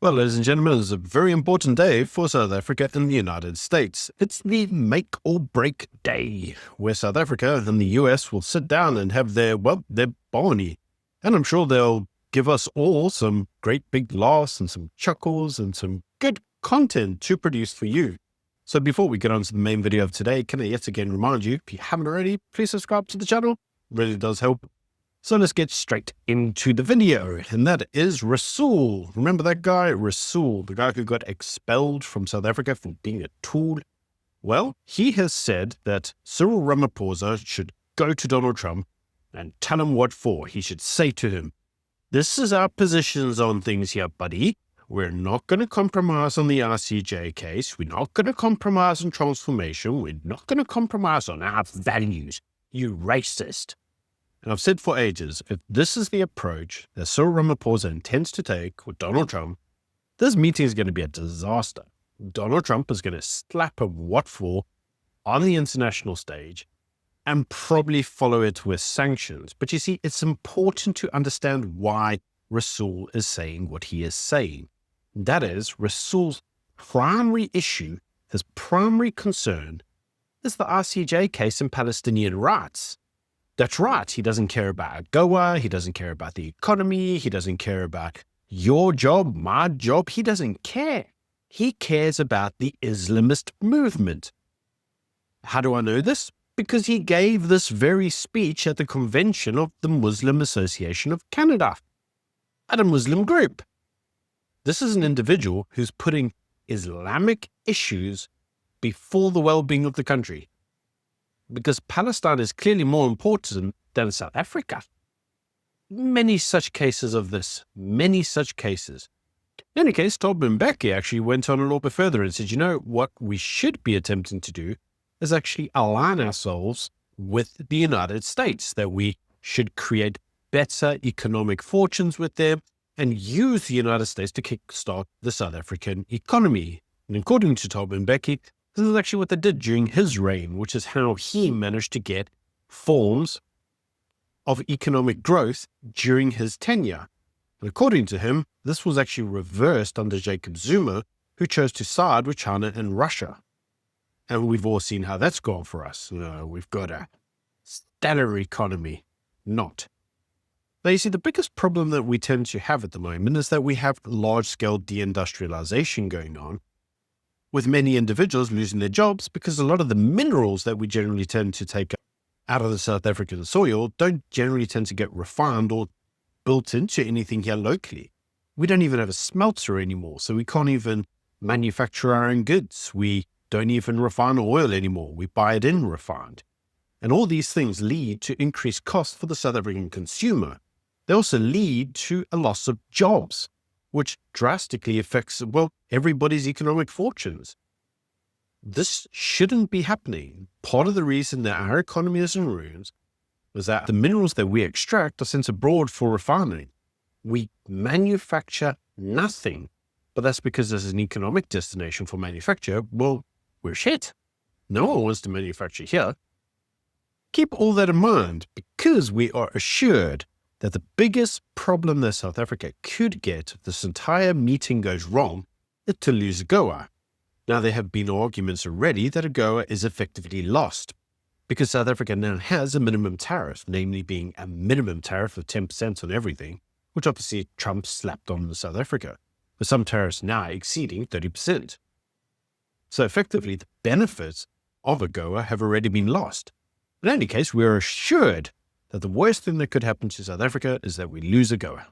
Well, ladies and gentlemen, it's a very important day for South Africa and the United States. It's the make or break day, where South Africa and the US will sit down and have their barney. And I'm sure they'll give us all some great big laughs and some chuckles and some good content to produce for you. So before we get on to the main video of today, can I yet again remind you, if you haven't already, please subscribe to the channel. It really does help. So let's get straight into the video, and that is Rasool. Remember that guy, Rasool, the guy who got expelled from South Africa for being a tool? Well, he has said that CYRIL Ramaphosa should go to Donald Trump and tell him what for. He should say to him, "This is our positions on things here, buddy. We're not going to compromise on the RCJ case. We're not going to compromise on transformation. We're not going to compromise on our values. You racist." And I've said for ages, if this is the approach that CYRIL Ramaphosa intends to take with Donald Trump, this meeting is going to be a disaster. Donald Trump is going to slap him what for on the international stage and probably follow it with sanctions. But you see, it's important to understand why Rasool is saying what he is saying. That is, Rasool's primary issue, his primary concern, is the RCJ case and Palestinian rights. That's right. He doesn't care about AGOA. He doesn't care about the economy. He doesn't care about your job, my job. He doesn't care. He cares about the Islamist movement. How do I know this? Because he gave this very speech at the convention of the Muslim Association of Canada, at a Muslim group. This is an individual who's putting Islamic issues before the well-being of the country, because Palestine is clearly more important than South Africa. Many such cases of this, many such cases. In any case, Thabo Mbeki actually went on a little bit further and said, you know, what we should be attempting to do is actually align ourselves with the United States, that we should create better economic fortunes with them and use the United States to kickstart the South African economy. And according to Thabo Mbeki, this is actually what they did during his reign, which is how he managed to get forms of economic growth during his tenure. And according to him, this was actually reversed under Jacob Zuma, who chose to side with China and Russia. And we've all seen how that's gone for us. We've got a stellar economy. Not. Now, you see, the biggest problem that we tend to have at the moment is that we have large-scale deindustrialization going on, with many individuals losing their jobs because a lot of the minerals that we generally tend to take out of the South African soil don't generally tend to get refined or built into anything here locally. We don't even have a smelter anymore, so we can't even manufacture our own goods. We don't even refine oil anymore. We buy it in refined. And all these things lead to increased costs for the South African consumer. They also lead to a loss of jobs, which drastically affects, everybody's economic fortunes. This shouldn't be happening. Part of the reason that our economy is in ruins is that the minerals that we extract are sent abroad for refining. We manufacture nothing, but that's because there's an economic destination for manufacture. Well, we're shit. No one wants to manufacture here. Keep all that in mind, because we are assured that the biggest problem that South Africa could get if this entire meeting goes wrong is to lose AGOA. Now, there have been arguments already that AGOA is effectively lost, because South Africa now has a minimum tariff, namely being a minimum tariff of 10% on everything, which obviously Trump slapped on South Africa, with some tariffs now exceeding 30%. So effectively, the benefits of AGOA have already been lost. In any case, we are assured that the worst thing that could happen to South Africa is that we lose AGOA.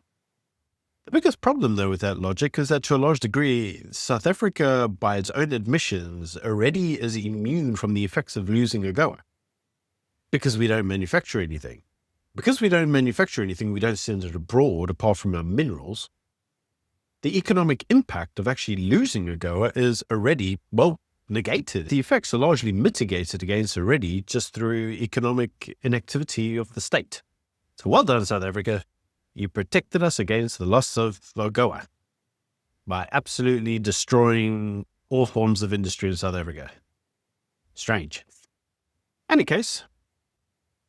The biggest problem, though, with that logic is that to a large degree, South Africa, by its own admissions, already is immune from the effects of losing AGOA, because we don't manufacture anything. Because we don't manufacture anything, we don't send it abroad apart from our minerals. The economic impact of actually losing AGOA is already, negated. The effects are largely mitigated against already just through economic inactivity of the state. So well done, South Africa. You protected us against the loss of AGOA by absolutely destroying all forms of industry in South Africa. Strange. In any case,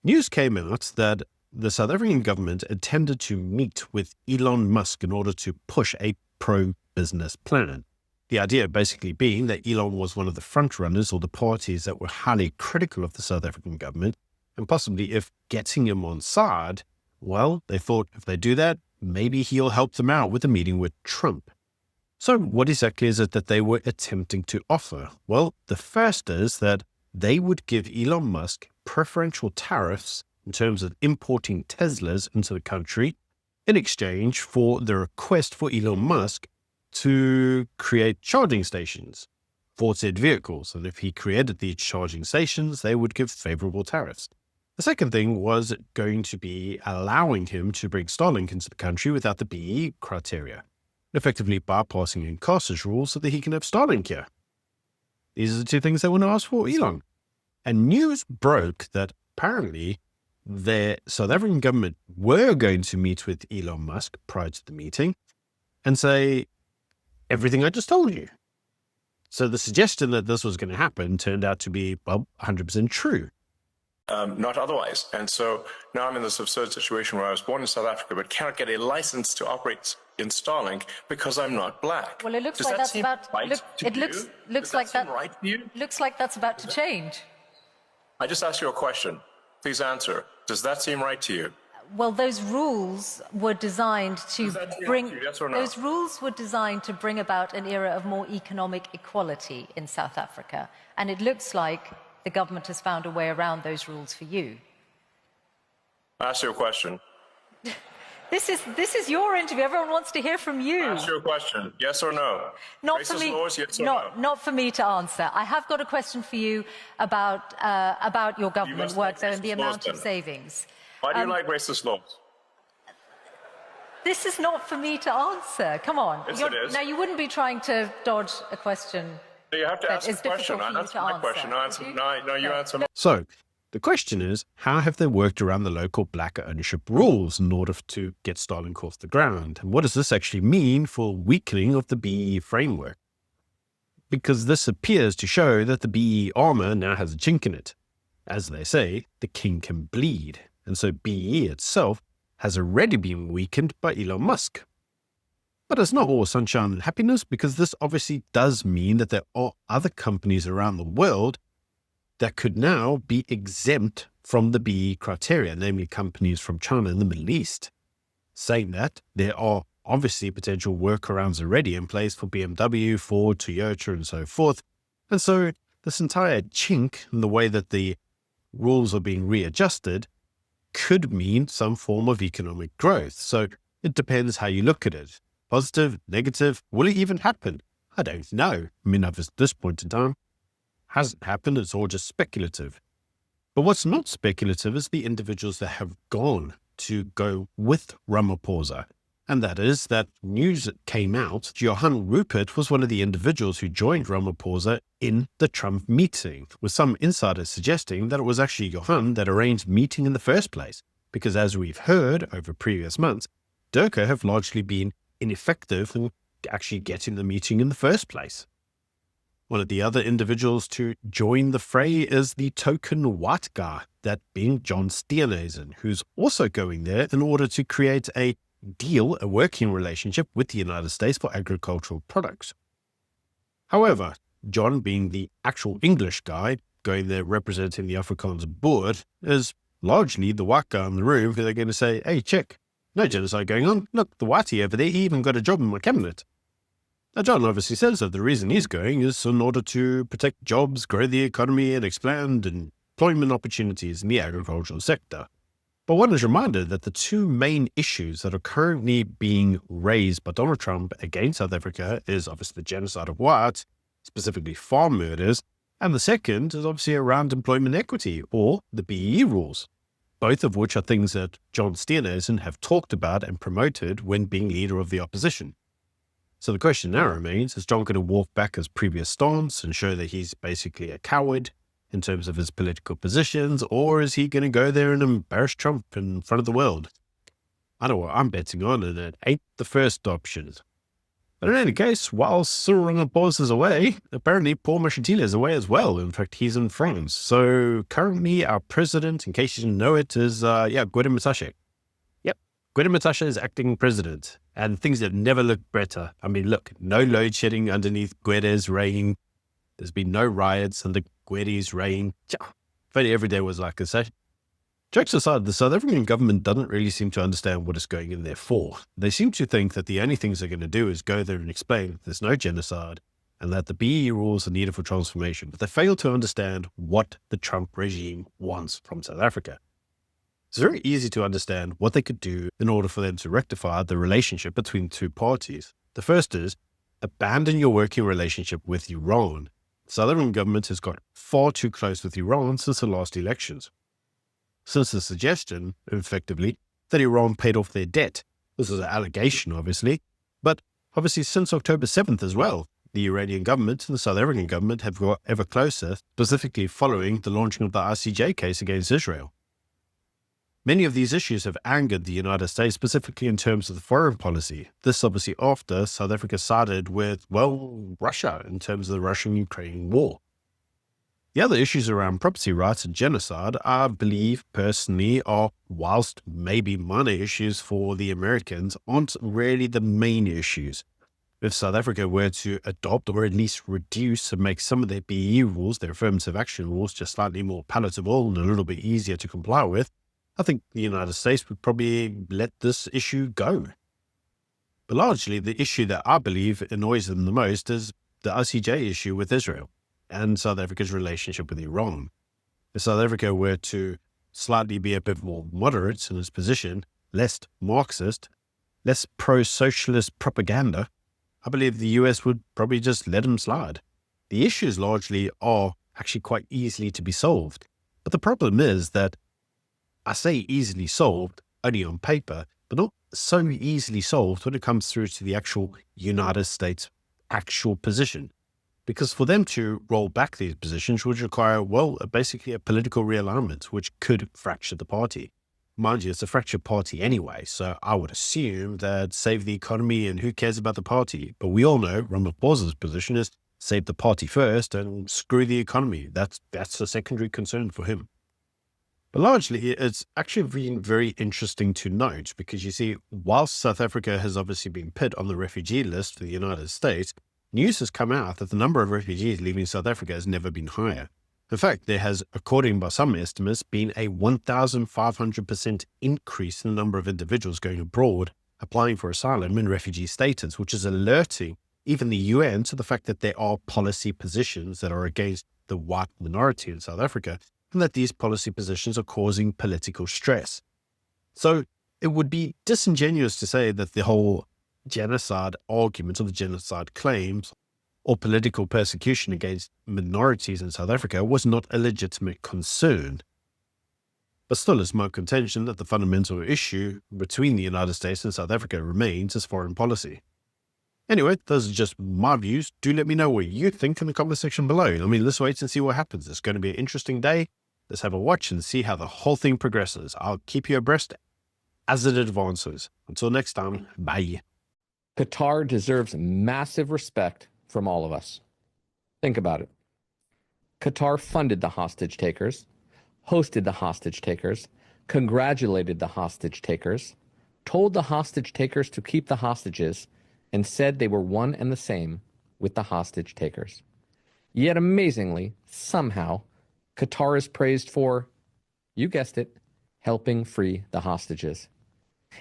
news came out that the South African government intended to meet with Elon Musk in order to push a pro-business plan. The idea basically being that Elon was one of the front runners or the parties that were highly critical of the South African government, and possibly if getting him on side, well, they thought if they do that, maybe he'll help them out with a meeting with Trump. So what exactly is it that they were attempting to offer? Well, the first is that they would give Elon Musk preferential tariffs in terms of importing Teslas into the country in exchange for the request for Elon Musk to create charging stations for said vehicles. And if he created these charging stations, they would give favorable tariffs. The second thing was going to be allowing him to bring Starlink into the country without the BE criteria, effectively bypassing Nkasa's rules so that he can have Starlink here. These are the two things they want to ask for Elon. And news broke that apparently the South African government were going to meet with Elon Musk prior to the meeting and say, everything I just told you. So the suggestion that this was going to happen turned out to be, well, 100% true. Not otherwise. And so now I'm in this absurd situation where I was born in South Africa but cannot get a license to operate in Starlink because I'm not black. Well, it looks like that's about looks like that's about to change. I just asked you a question. Please answer. Does that seem right to you? Well, those rules were designed to bring yes or no? those rules were designed to bring about an era of more economic equality in South Africa, and it looks like the government has found a way around those rules for you. I asked you a question. This is your interview. Everyone wants to hear from you. I asked you a question. Yes or no? Not Racist for me. laws, yes or no? Not for me to answer. I have got a question for you about your government work though and the amount of savings. Why do you like racist laws? This is not for me to answer. Come on. Yes, it is. Now, you wouldn't be trying to dodge a question. You have to ask a question. I answer my question. No, you answer. So the question is, how have they worked around the local black ownership rules in order to get Starlink off the ground? And what does this actually mean for weakening of the BE framework? Because this appears to show that the BE armor now has a chink in it. As they say, the king can bleed. And so BE itself has already been weakened by Elon Musk. But it's not all sunshine and happiness, because this obviously does mean that there are other companies around the world that could now be exempt from the BE criteria, namely companies from China and the Middle East. Saying that, there are obviously potential workarounds already in place for BMW, Ford, Toyota, and so forth. And so this entire chink in the way that the rules are being readjusted could mean some form of economic growth. So it depends how you look at it. Positive, negative, will it even happen? I don't know. I mean, at this point in time, hasn't happened. It's all just speculative. But what's not speculative is the individuals that have gone to go with Ramaphosa. And that is that news that came out, Johan Rupert was one of the individuals who joined Ramaphosa in the Trump meeting, with some insiders suggesting that it was actually Johan that arranged the meeting in the first place. Because as we've heard over previous months, Durka have largely been ineffective in actually getting the meeting in the first place. One of the other individuals to join the fray is the token white guy, that being John Steenhuisen, who's also going there in order to create a deal, a working relationship with the United States for agricultural products. However, John, being the actual English guy, going there representing the Afrikaans board, is largely the white guy in the room who they're going to say, hey, check, no genocide going on. Look, the whitey over there, he even got a job in my cabinet. Now, John obviously says that the reason he's going is in order to protect jobs, grow the economy, and expand employment opportunities in the agricultural sector. But one is reminded that the two main issues that are currently being raised by Donald Trump against South Africa is obviously the genocide of whites, specifically farm murders, and the second is obviously around employment equity, or the BEE rules, both of which are things that John Steenhuisen have talked about and promoted when being leader of the opposition. So the question now remains, is John going to walk back his previous stance and show that he's basically a coward in terms of his political positions, or is he going to go there and embarrass Trump in front of the world? I know what I'm betting on, and it ain't the first option. But in any case, while CYRIL Ramaphosa is away, apparently Paul Mashatile is away as well. In fact, he's in France. So currently our president, in case you didn't know it, is Gwede Masashe. Yep, Guatemala is acting president, and things have never looked better. I mean, look, no load shedding underneath Guedes' reign. There's been no riots under Guedes' reign. If only every day was like this, eh? Jokes aside, the South African government doesn't really seem to understand what it's going in there for. They seem to think that the only things they're going to do is go there and explain that there's no genocide and that the BE rules are needed for transformation. But they fail to understand what the Trump regime wants from South Africa. It's very easy to understand what they could do in order for them to rectify the relationship between two parties. The first is abandon your working relationship with Iran. The South African government has got far too close with Iran since the last elections. Since the suggestion, effectively, that Iran paid off their debt. This is an allegation, obviously, but obviously since October 7th as well, the Iranian government and the South African government have got ever closer, specifically following the launching of the ICJ case against Israel. Many of these issues have angered the United States, specifically in terms of the foreign policy. This obviously after South Africa sided with, well, Russia in terms of the Russian-Ukraine war. The other issues around property rights and genocide, I believe personally, are, whilst maybe minor issues for the Americans, aren't really the main issues. If South Africa were to adopt or at least reduce and make some of their BE rules, their affirmative action rules, just slightly more palatable and a little bit easier to comply with, I think the United States would probably let this issue go. But largely, the issue that I believe annoys them the most is the ICJ issue with Israel and South Africa's relationship with Iran. If South Africa were to slightly be a bit more moderate in its position, less Marxist, less pro-socialist propaganda, I believe the US would probably just let them slide. The issues largely are actually quite easily to be solved. But the problem is that I say easily solved only on paper, but not so easily solved when it comes through to the actual United States actual position. Because for them to roll back these positions would require, well, basically a political realignment, which could fracture the party. Mind you, it's a fractured party anyway, so I would assume that save the economy and who cares about the party. But we all know Ramaphosa's position is save the party first and screw the economy. That's a secondary concern for him. But largely, it's actually been very interesting to note because you see, whilst South Africa has obviously been put on the refugee list for the United States, news has come out that the number of refugees leaving South Africa has never been higher. In fact, there has, according by some estimates, been a 1,500% increase in the number of individuals going abroad, applying for asylum and refugee status, which is alerting even the UN to the fact that there are policy positions that are against the white minority in South Africa, and that these policy positions are causing political stress. So it would be disingenuous to say that the whole genocide argument or the genocide claims or political persecution against minorities in South Africa was not a legitimate concern. But still, it's my contention that the fundamental issue between the United States and South Africa remains as foreign policy. Anyway, those are just my views. Do let me know what you think in the comment section below. I mean, let's wait and see what happens. It's going to be an interesting day. Let's have a watch and see how the whole thing progresses. I'll keep you abreast as it advances. Until next time, bye. Qatar deserves massive respect from all of us. Think about it. Qatar funded the hostage takers, hosted the hostage takers, congratulated the hostage takers, told the hostage takers to keep the hostages, and said they were one and the same with the hostage takers. Yet amazingly, somehow, Qatar is praised for, you guessed it, helping free the hostages.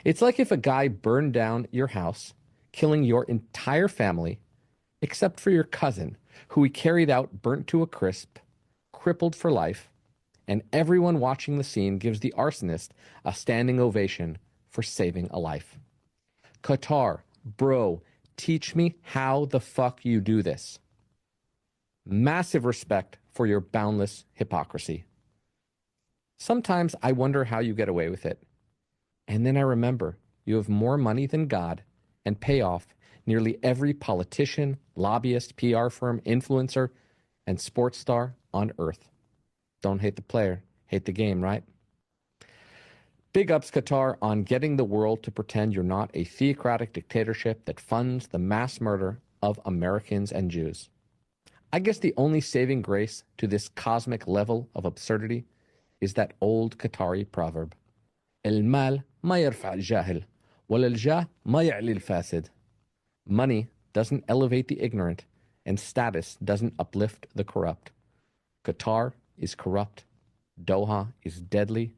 It's like if a guy burned down your house, killing your entire family, except for your cousin, who he carried out burnt to a crisp, crippled for life, and everyone watching the scene gives the arsonist a standing ovation for saving a life. Qatar, bro, teach me how the fuck you do this. Massive respect for your boundless hypocrisy. Sometimes I wonder how you get away with it. And then I remember you have more money than God and pay off nearly every politician, lobbyist, PR firm, influencer, and sports star on earth. Don't hate the player, hate the game, right? Big ups, Qatar, on getting the world to pretend you're not a theocratic dictatorship that funds the mass murder of Americans and Jews. I guess the only saving grace to this cosmic level of absurdity is that old Qatari proverb, El mal ما يرفع الجاهل ولا الجاه ما يعلي الفاسد. Money doesn't elevate the ignorant, and status doesn't uplift the corrupt. Qatar is corrupt. Doha is deadly.